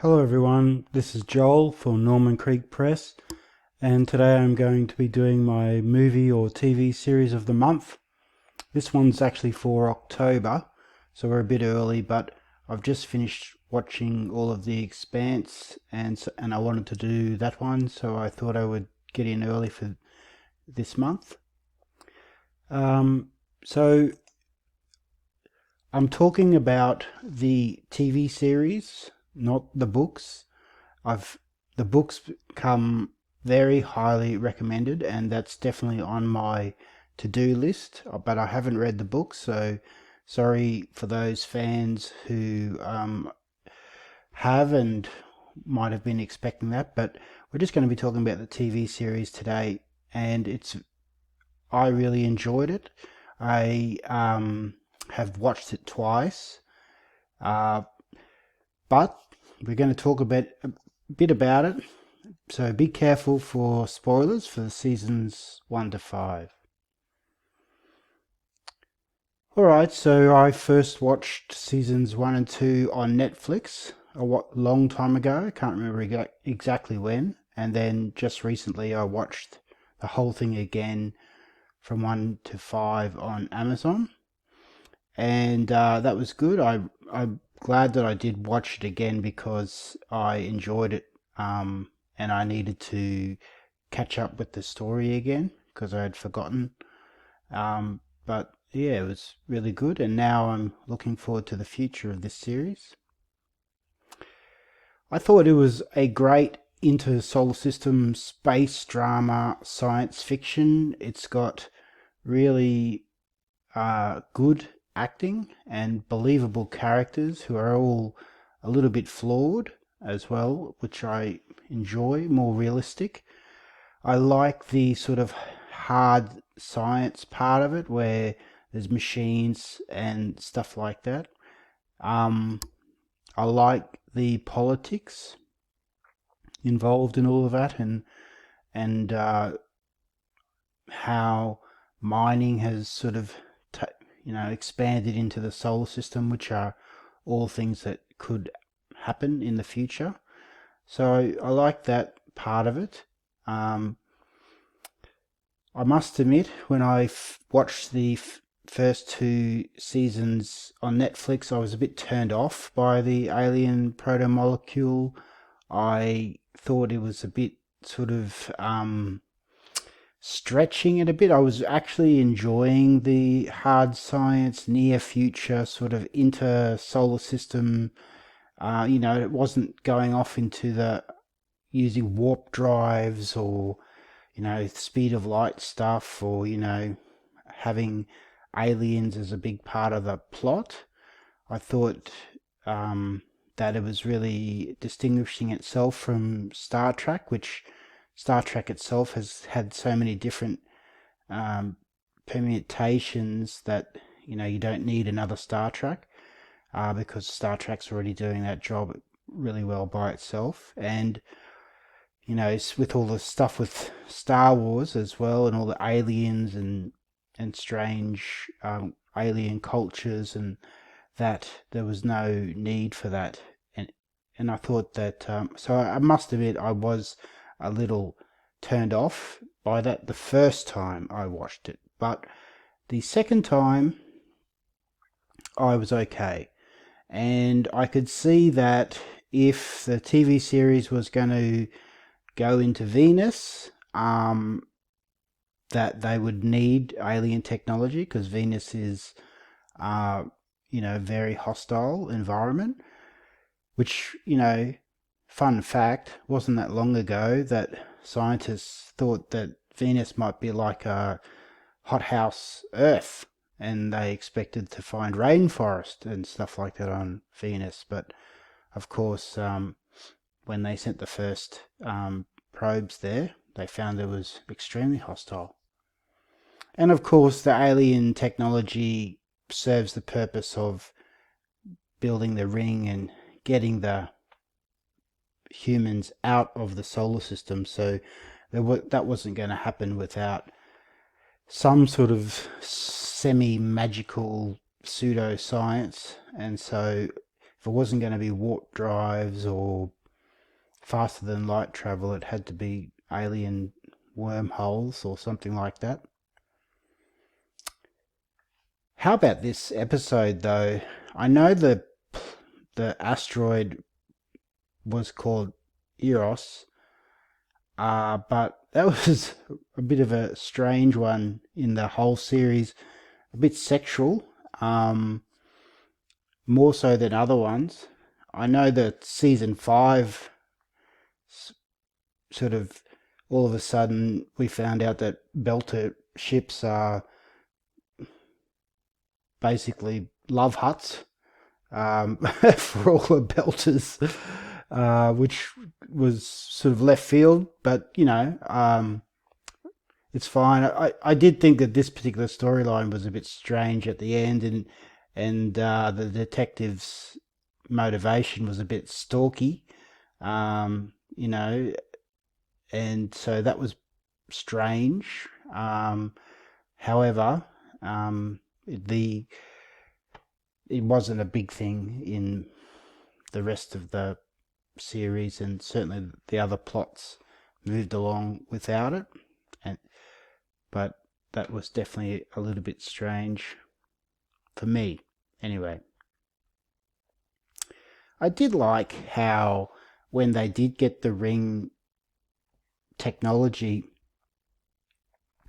Hello everyone, this is Joel for Norman Creek Press, and today I'm going to be doing my movie or TV series of the month. This one's actually for October, so we're a bit early, but I've just finished watching all of the Expanse, and I wanted to do that one, so I thought I would get in early for this month. So I'm talking about the TV series, not the books. The books come very highly recommended, and that's definitely on my to-do list. But I haven't read the books, so sorry for those fans who have and might have been expecting that. But we're just going to be talking about the TV series today, and I really enjoyed it. I have watched it twice, but we're going to talk a bit about it. So be careful for spoilers for seasons 1 to 5. Alright, so I first watched seasons 1 and 2 on Netflix a long time ago. I can't remember exactly when. And then just recently I watched the whole thing again from 1 to 5 on Amazon. And that was good. I'm glad that I did watch it again because I enjoyed it. And I needed to catch up with the story again because I had forgotten. But yeah, it was really good, and now I'm looking forward to the future of this series. I thought it was a great inter-solar system space drama science fiction. It's got really good acting and believable characters who are all a little bit flawed as well, which I enjoy, more realistic. I like the sort of hard science part of it where there's machines and stuff like that. I like the politics involved in all of that, and how mining has sort of expanded into the solar system, which are all things that could happen in the future. So I like that part of it. I must admit, when I watched the first two seasons on Netflix, I was a bit turned off by the alien protomolecule. I thought it was a bit sort of stretching it a bit. I was actually enjoying the hard science, near future, sort of inter solar system. It wasn't going off into the using warp drives or speed of light stuff, or having aliens as a big part of the plot. I thought that it was really distinguishing itself from Star Trek, which Star Trek itself has had so many different permutations that you don't need another Star Trek, because Star Trek's already doing that job really well by itself. And with all the stuff with Star Wars as well, and all the aliens and strange alien cultures, and that there was no need for that. And I thought that, so I must admit I was a little turned off by that the first time I watched it, but the second time I was okay, and I could see that if the TV series was going to go into Venus, that they would need alien technology because Venus is, very hostile environment. Which, fun fact, wasn't that long ago that scientists thought that Venus might be like a hothouse Earth, and they expected to find rainforest and stuff like that on Venus. But of course, when they sent the first probes there, they found it was extremely hostile. And of course, the alien technology serves the purpose of building the ring and getting the humans out of the solar system. So that wasn't going to happen without some sort of semi-magical pseudoscience. And so if it wasn't going to be warp drives or faster than light travel, it had to be alien wormholes or something like that. How about this episode though? I know the asteroid was called Eros, but that was a bit of a strange one in the whole series. A bit sexual, more so than other ones. I know that season 5 sort of all of a sudden we found out that belter ships are basically love huts for all the belters, which was sort of left field, but it's fine. I did think that this particular storyline was a bit strange at the end, and the detective's motivation was a bit stalky, you know, and so that was strange. However, it wasn't a big thing in the rest of the series, and certainly the other plots moved along without it. But that was definitely a little bit strange for me. Anyway, I did like how when they did get the ring technology,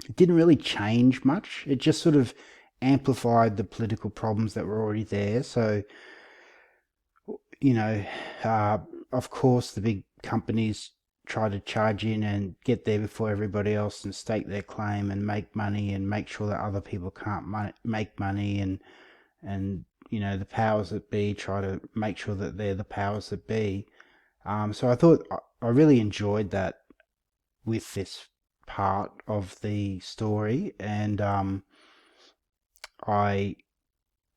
it didn't really change much. It just sort of amplified the political problems that were already there. So, of course, the big companies try to charge in and get there before everybody else and stake their claim and make money and make sure that other people can't make money, and the powers that be try to make sure that they're the powers that be. So I thought I really enjoyed that with this part of the story, and I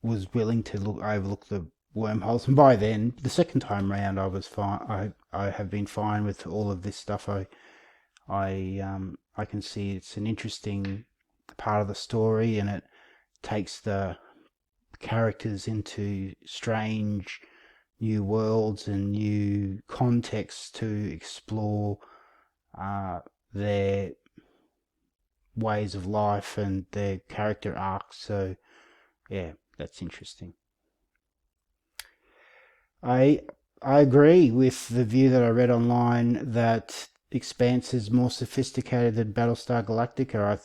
was willing to overlook the wormholes, and by then, the second time round, I was fine. I have been fine with all of this stuff. I can see it's an interesting part of the story, and it takes the characters into strange new worlds and new contexts to explore their ways of life and their character arcs. So yeah, that's interesting. I agree with the view that I read online that Expanse is more sophisticated than Battlestar Galactica.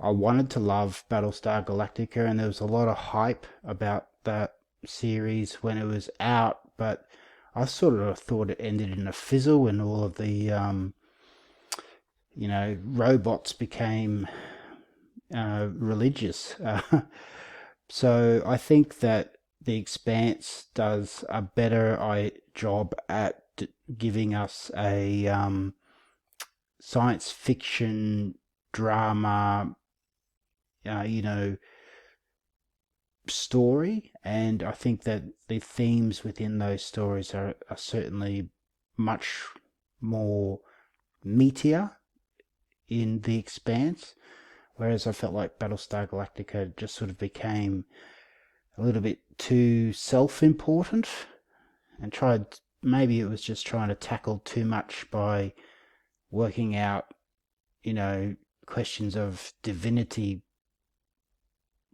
I wanted to love Battlestar Galactica, and there was a lot of hype about that series when it was out, but I sort of thought it ended in a fizzle when all of the robots became religious. So I think that the Expanse does a better job at giving us a science fiction drama, story, and I think that the themes within those stories are certainly much more meatier in the Expanse, whereas I felt like Battlestar Galactica just sort of became a little bit too self-important and maybe it was just trying to tackle too much by working out, questions of divinity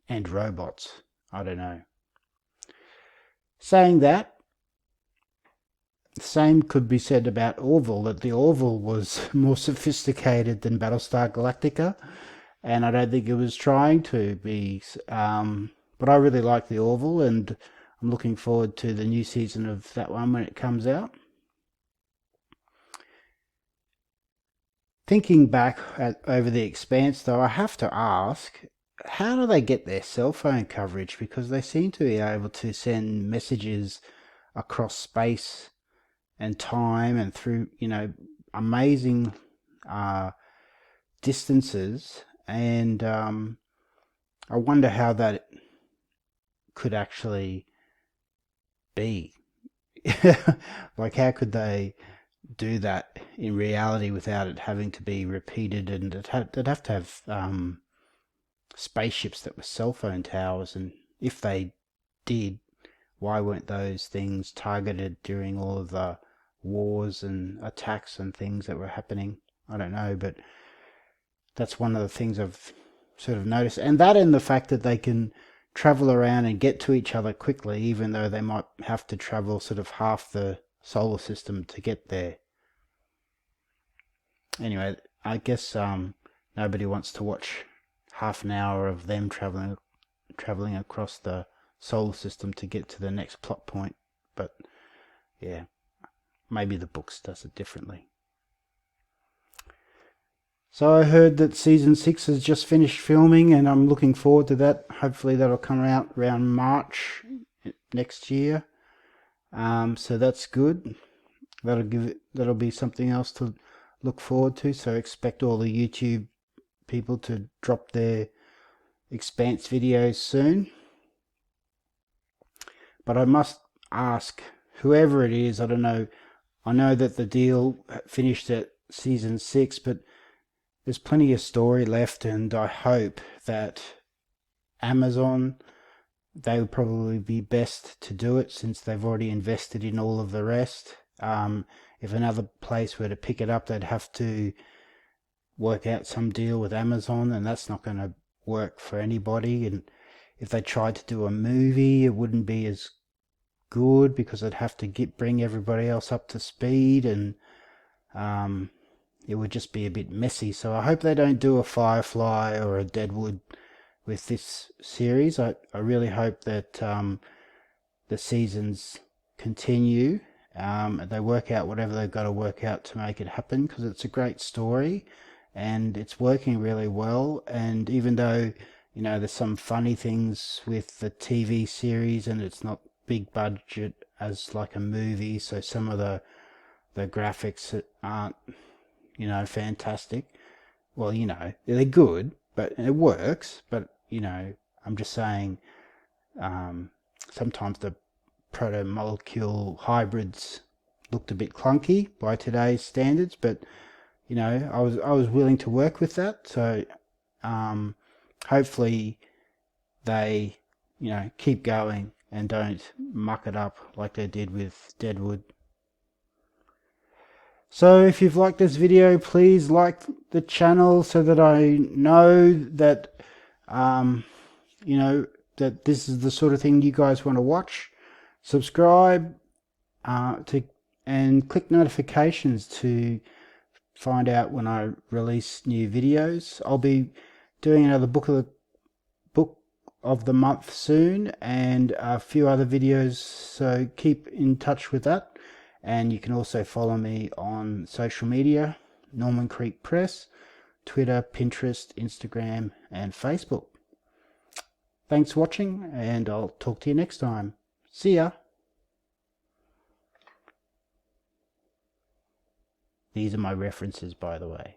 and robots. I don't know. Saying that, the same could be said about Orville, that the Orville was more sophisticated than Battlestar Galactica, and I don't think it was trying to be. But I really like the Orville, and I'm looking forward to the new season of that one when it comes out. Thinking back over the Expanse, though, I have to ask, how do they get their cell phone coverage? Because they seem to be able to send messages across space and time and through, amazing distances. And I wonder how that could actually be. Like, how could they do that in reality without it having to be repeated? And they'd have to have spaceships that were cell phone towers, and if they did, why weren't those things targeted during all of the wars and attacks and things that were happening? I don't know, but that's one of the things I've sort of noticed. And that, and the fact that they can travel around and get to each other quickly, even though they might have to travel sort of half the solar system to get there. Anyway, I guess nobody wants to watch half an hour of them traveling across the solar system to get to the next plot point. But yeah, maybe the books does it differently. So I heard that season 6 has just finished filming, and I'm looking forward to that. Hopefully that'll come out around March next year. So that's good. That'll be something else to look forward to. So expect all the YouTube people to drop their Expanse videos soon. But I must ask, whoever it is, I don't know. I know that the deal finished at season 6, but there's plenty of story left, and I hope that Amazon, they would probably be best to do it since they've already invested in all of the rest. If another place were to pick it up, they'd have to work out some deal with Amazon, and that's not going to work for anybody. And if they tried to do a movie, it wouldn't be as good because they'd have to bring everybody else up to speed, and it would just be a bit messy. So I hope they don't do a Firefly or a Deadwood with this series. I really hope that the seasons continue. They work out whatever they've got to work out to make it happen, because it's a great story and it's working really well. And even though, you know, there's some funny things with the TV series and it's not big budget as like a movie, so some of the graphics aren't, you know, fantastic. Well, you know, they're good, but it works. But, you know, I'm just saying, sometimes the Protomolecule hybrids looked a bit clunky by today's standards, but, you know, I was willing to work with that. So hopefully they, you know, keep going and don't muck it up like they did with Deadwood. So if you've liked this video, please like the channel so that I know that, you know, that this is the sort of thing you guys want to watch. Subscribe and click notifications to find out when I release new videos. I'll be doing another book of the month soon, and a few other videos, so keep in touch with that. And you can also follow me on social media, Norman Creek Press, Twitter, Pinterest, Instagram, and Facebook. Thanks for watching, and I'll talk to you next time. See ya. These are my references, by the way.